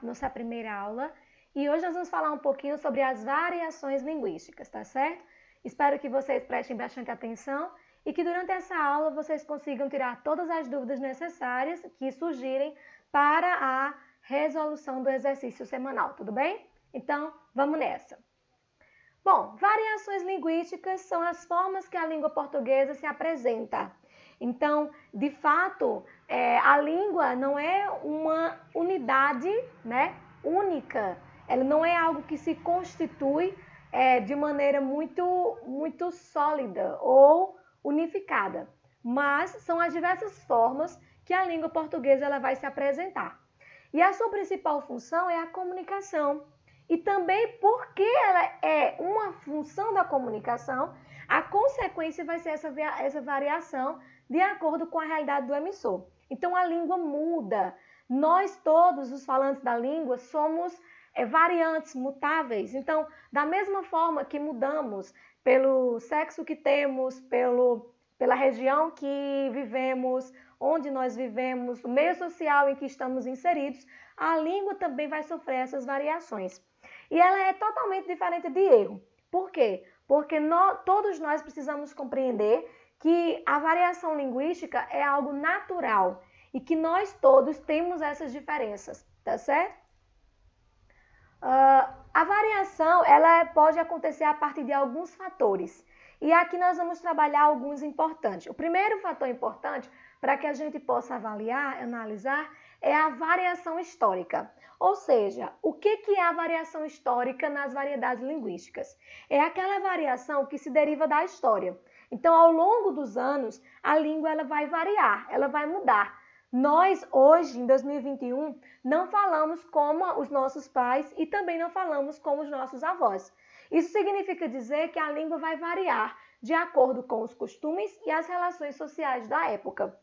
nossa primeira aula e hoje nós vamos falar um pouquinho sobre as variações linguísticas, tá certo? Espero que vocês prestem bastante atenção e que durante essa aula vocês consigam tirar todas as dúvidas necessárias que surgirem para a resolução do exercício semanal, tudo bem? Então, vamos nessa! Bom, variações linguísticas são as formas que a língua portuguesa se apresenta. Então, de fato, a língua não é uma unidade, né, única. Ela não é algo que se constitui de maneira muito sólida ou unificada. Mas são as diversas formas que a língua portuguesa ela vai se apresentar. E a sua principal função é a comunicação. E também porque ela é uma função da comunicação, a consequência vai ser essa variação de acordo com a realidade do emissor. Então, a língua muda. Nós todos, os falantes da língua, somos variantes, mutáveis. Então, da mesma forma que mudamos pelo sexo que temos, pela região que vivemos, onde nós vivemos, o meio social em que estamos inseridos, a língua também vai sofrer essas variações. E ela é totalmente diferente de erro. Por quê? Porque todos nós precisamos compreender que a variação linguística é algo natural e que nós todos temos essas diferenças, tá certo? A variação ela pode acontecer a partir de alguns fatores. E aqui nós vamos trabalhar alguns importantes. O primeiro fator importante para que a gente possa avaliar, analisar, é a variação histórica. Ou seja, o que é a variação histórica nas variedades linguísticas? É aquela variação que se deriva da história. Então, ao longo dos anos, a língua ela vai variar, ela vai mudar. Nós, hoje, em 2021, não falamos como os nossos pais e também não falamos como os nossos avós. Isso significa dizer que a língua vai variar de acordo com os costumes e as relações sociais da época.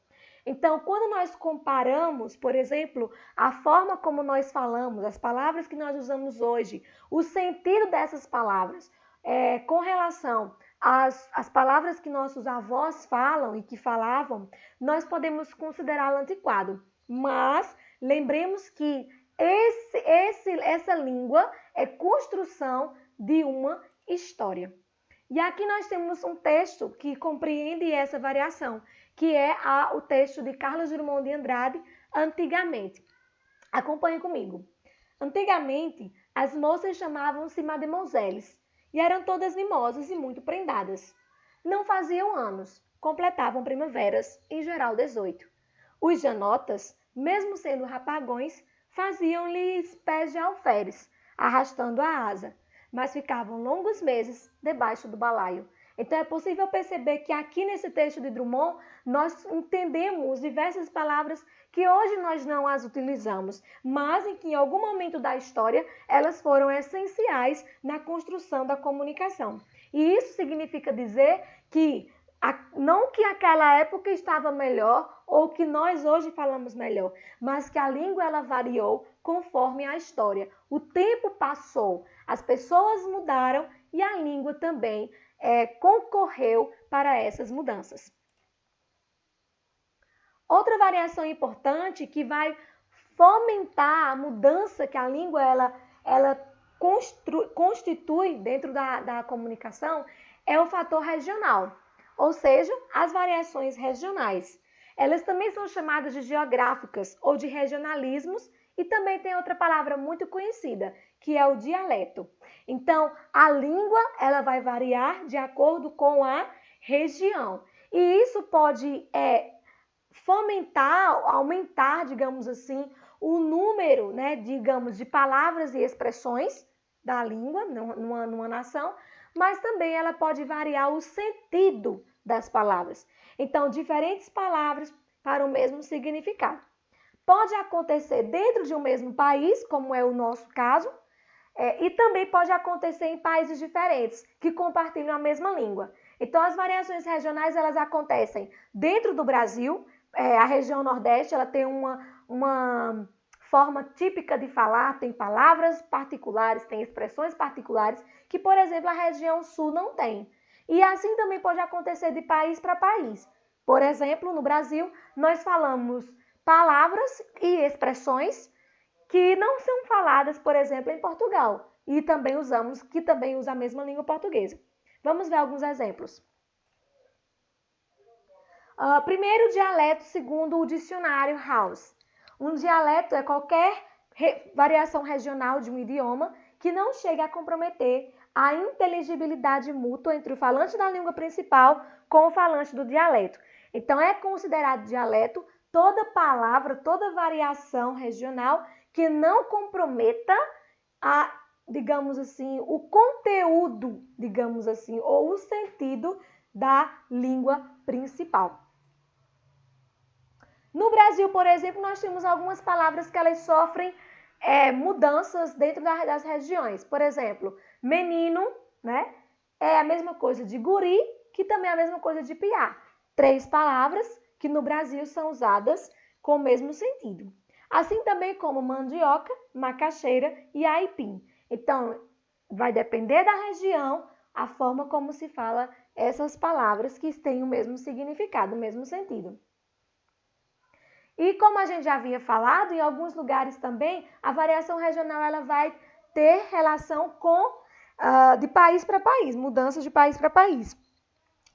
Então, quando nós comparamos, por exemplo, a forma como nós falamos, as palavras que nós usamos hoje, o sentido dessas palavras, com relação às palavras que nossos avós falam e que falavam, nós podemos considerá-lo antiquado. Mas lembremos que essa língua é construção de uma história. E aqui nós temos um texto que compreende essa variação, que é o texto de Carlos Drummond de Andrade, Antigamente. Acompanhe comigo. Antigamente, as moças chamavam-se mademoiselles e eram todas mimosas e muito prendadas. Não faziam anos, completavam primaveras, em geral 18. Os janotas, mesmo sendo rapagões, faziam-lhes pés de alferes, arrastando a asa, mas ficavam longos meses debaixo do balaio. Então é possível perceber que aqui nesse texto de Drummond nós entendemos diversas palavras que hoje nós não as utilizamos, mas em que em algum momento da história elas foram essenciais na construção da comunicação. E isso significa dizer que não que aquela época estava melhor ou que nós hoje falamos melhor, mas que a língua ela variou conforme a história. O tempo passou, as pessoas mudaram e a língua também concorreu para essas mudanças. Outra variação importante que vai fomentar a mudança que a língua ela constitui dentro da comunicação é o fator regional, ou seja, as variações regionais. Elas também são chamadas de geográficas ou de regionalismos e também tem outra palavra muito conhecida, que é o dialeto. Então, a língua ela vai variar de acordo com a região. E isso pode fomentar, aumentar, digamos assim, o número, né, digamos, de palavras e expressões da língua numa nação, mas também ela pode variar o sentido das palavras. Então, diferentes palavras para o mesmo significado. Pode acontecer dentro de um mesmo país, como é o nosso caso, e também pode acontecer em países diferentes, que compartilham a mesma língua. Então, as variações regionais, elas acontecem dentro do Brasil. A região Nordeste, ela tem uma forma típica de falar, tem palavras particulares, tem expressões particulares, que, por exemplo, a região Sul não tem. E assim também pode acontecer de país para país. Por exemplo, no Brasil, nós falamos palavras e expressões que não são faladas, por exemplo, em Portugal, e também usamos, que também usa a mesma língua portuguesa. Vamos ver alguns exemplos. Primeiro dialeto, segundo o dicionário House. Um dialeto é qualquer variação regional de um idioma que não chega a comprometer a inteligibilidade mútua entre o falante da língua principal com o falante do dialeto. Então, é considerado dialeto toda palavra, toda variação regional que não comprometa digamos assim, o conteúdo, digamos assim, ou o sentido da língua principal. No Brasil, por exemplo, nós temos algumas palavras que elas sofrem mudanças dentro das regiões. Por exemplo, menino, né, é a mesma coisa de guri, que também é a mesma coisa de piá. 3 palavras que no Brasil são usadas com o mesmo sentido. Assim também como mandioca, macaxeira e aipim. Então, vai depender da região a forma como se fala essas palavras que têm o mesmo significado, o mesmo sentido. E como a gente já havia falado, em alguns lugares também, a variação regional ela vai ter relação com de país para país, mudanças de país para país.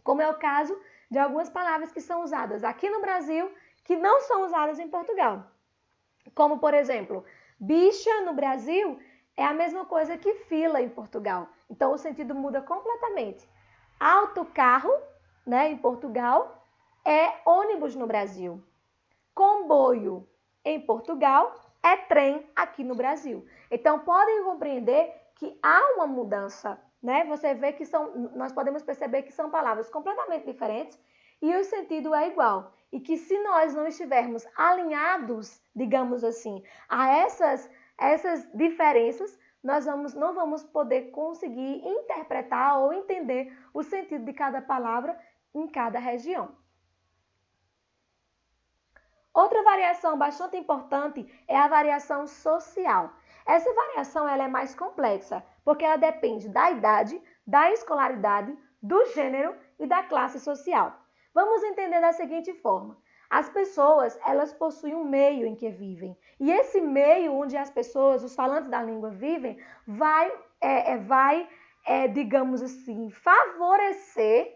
Como é o caso de algumas palavras que são usadas aqui no Brasil, que não são usadas em Portugal. Como, por exemplo, bicha no Brasil é a mesma coisa que fila em Portugal. Então, o sentido muda completamente. Autocarro, né, em Portugal, é ônibus no Brasil. Comboio em Portugal é trem aqui no Brasil. Então, podem compreender que há uma mudança, né? Você vê que nós podemos perceber que são palavras completamente diferentes e o sentido é igual. E que se nós não estivermos alinhados, digamos assim, a essas diferenças, nós não vamos poder conseguir interpretar ou entender o sentido de cada palavra em cada região. Outra variação bastante importante é a variação social. Essa variação ela é mais complexa, porque ela depende da idade, da escolaridade, do gênero e da classe social. Vamos entender da seguinte forma. As pessoas, elas possuem um meio em que vivem. E esse meio onde as pessoas, os falantes da língua vivem, vai digamos assim, favorecer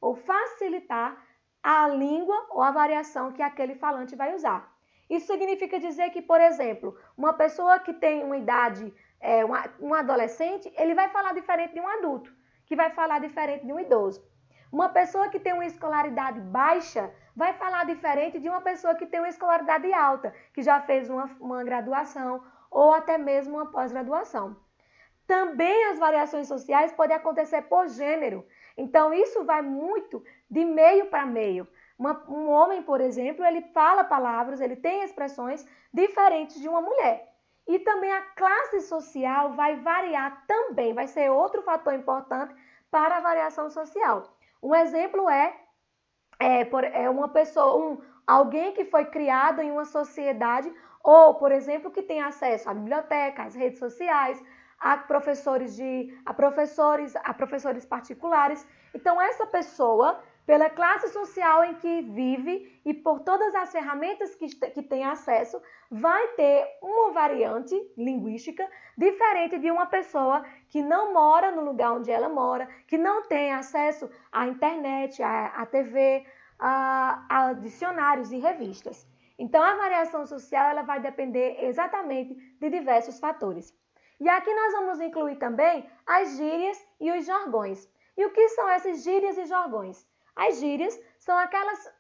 ou facilitar a língua ou a variação que aquele falante vai usar. Isso significa dizer que, por exemplo, uma pessoa que tem uma idade, um adolescente, ele vai falar diferente de um adulto, que vai falar diferente de um idoso. Uma pessoa que tem uma escolaridade baixa vai falar diferente de uma pessoa que tem uma escolaridade alta, que já fez uma graduação ou até mesmo uma pós-graduação. Também as variações sociais podem acontecer por gênero. Então, isso vai muito de meio para meio. Um homem, por exemplo, ele fala palavras, ele tem expressões diferentes de uma mulher. E também a classe social vai variar também, vai ser outro fator importante para a variação social. Um exemplo é uma pessoa, alguém que foi criado em uma sociedade ou, por exemplo, que tem acesso à biblioteca, às redes sociais, a professores particulares. Então, essa pessoa, pela classe social em que vive e por todas as ferramentas que tem acesso, vai ter uma variante linguística diferente de uma pessoa que não mora no lugar onde ela mora, que não tem acesso à internet, à TV, a dicionários e revistas. Então, a variação social ela vai depender exatamente de diversos fatores. E aqui nós vamos incluir também as gírias e os jargões. E o que são essas gírias e jargões? As gírias são aquelas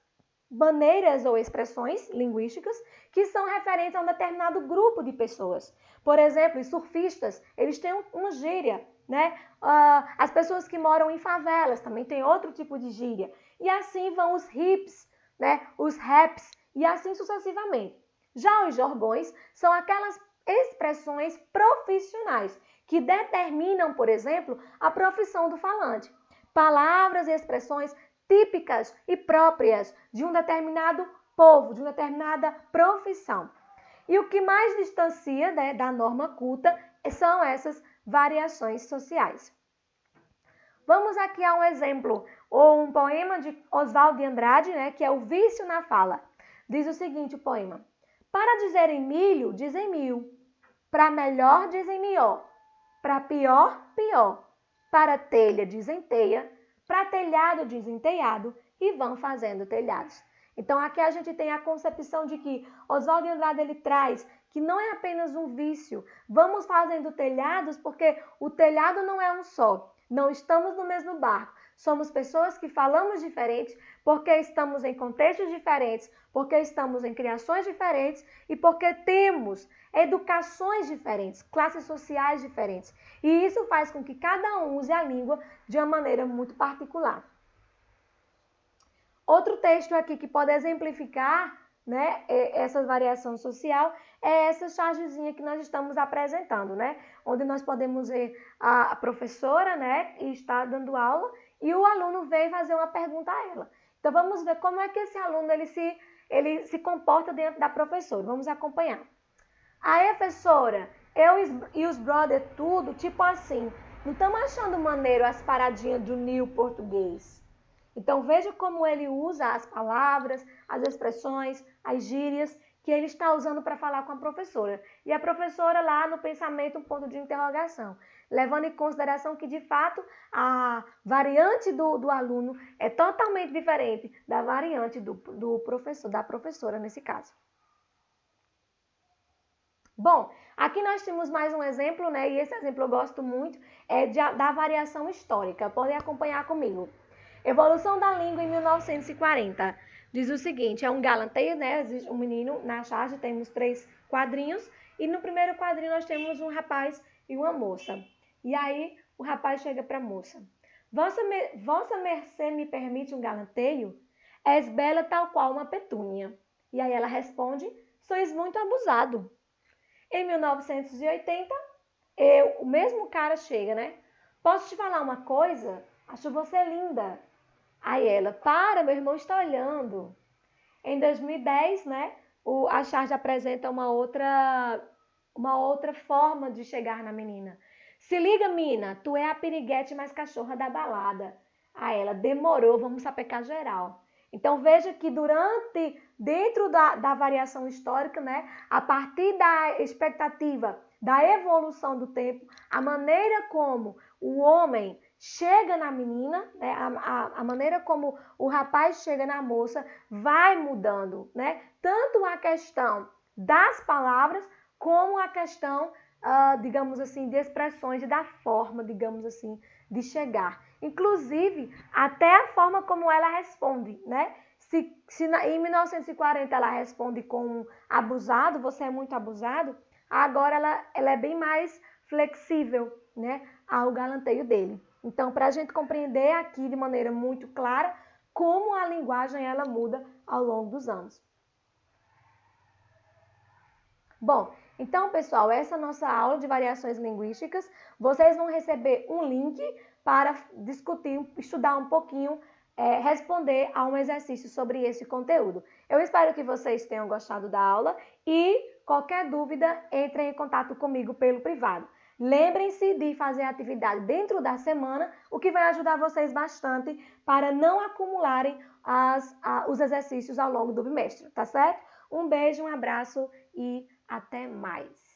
maneiras ou expressões linguísticas que são referentes a um determinado grupo de pessoas. Por exemplo, os surfistas, eles têm uma gíria, né? As pessoas que moram em favelas também têm outro tipo de gíria. E assim vão os hips, né? Os raps e assim sucessivamente. Já os jargões são aquelas expressões profissionais que determinam, por exemplo, a profissão do falante. Palavras e expressões típicas e próprias de um determinado povo, de uma determinada profissão. E o que mais distancia, né, da norma culta são essas variações sociais. Vamos aqui a um exemplo, ou um poema de Oswald de Andrade, né, que é O Vício na Fala. Diz o seguinte o poema: para dizerem milho, dizem mil. Para melhor dizem melhor, para pior, pior. Para telha dizem teia, para telhado dizem telhado e vão fazendo telhados. Então aqui a gente tem a concepção de que Oswald de Andrade ele traz que não é apenas um vício. Vamos fazendo telhados porque o telhado não é um só. Não estamos no mesmo barco. Somos pessoas que falamos diferente porque estamos em contextos diferentes, porque estamos em criações diferentes e porque temos educações diferentes, classes sociais diferentes. E isso faz com que cada um use a língua de uma maneira muito particular. Outro texto aqui que pode exemplificar, né, essa variação social é essa chargezinha que nós estamos apresentando, né, onde nós podemos ver a professora, né, e está dando aula e o aluno vem fazer uma pergunta a ela. Então vamos ver como é que esse aluno ele se comporta diante da professora. Vamos acompanhar. Aí, professora, eu e os brother tudo, tipo assim, não estamos achando maneiro as paradinhas do new português. Então, veja como ele usa as palavras, as expressões, as gírias que ele está usando para falar com a professora. E a professora lá no pensamento, um ponto de interrogação, levando em consideração que, de fato, a variante do aluno é totalmente diferente da variante do professor, da professora nesse caso. Bom, aqui nós temos mais um exemplo, né? E esse exemplo eu gosto muito, da variação histórica. Podem acompanhar comigo. Evolução da língua em 1940. Diz o seguinte, é um galanteio, né? Existe um menino na charge, temos 3 quadrinhos. E no primeiro quadrinho nós temos um rapaz e uma moça. E aí o rapaz chega para a moça. Vossa mercê me permite um galanteio? És bela tal qual uma petúnia. E aí ela responde, sois muito abusado. Em 1980, o mesmo cara chega, né? Posso te falar uma coisa? Acho você linda. Aí ela, para, meu irmão está olhando. Em 2010, né? A charge apresenta uma outra forma de chegar na menina. Se liga, mina, tu é a piriguete mais cachorra da balada. Aí ela, demorou, vamos sapecar geral. Então, veja que dentro da variação histórica, né, a partir da expectativa da evolução do tempo, a maneira como o homem chega na menina, né, a maneira como o rapaz chega na moça vai mudando, né? Tanto a questão das palavras como a questão, digamos assim, de expressões e da forma, digamos assim, de chegar. Inclusive, até a forma como ela responde, né? Se em 1940 ela responde com abusado, você é muito abusado, agora ela é bem mais flexível, né, ao galanteio dele. Então, para a gente compreender aqui de maneira muito clara como a linguagem ela muda ao longo dos anos. Bom, então, pessoal, essa é a nossa aula de variações linguísticas. Vocês vão receber um link para discutir, estudar um pouquinho, responder a um exercício sobre esse conteúdo. Eu espero que vocês tenham gostado da aula e qualquer dúvida, entrem em contato comigo pelo privado. Lembrem-se de fazer a atividade dentro da semana, o que vai ajudar vocês bastante para não acumularem os exercícios ao longo do bimestre, tá certo? Um beijo, um abraço e até mais!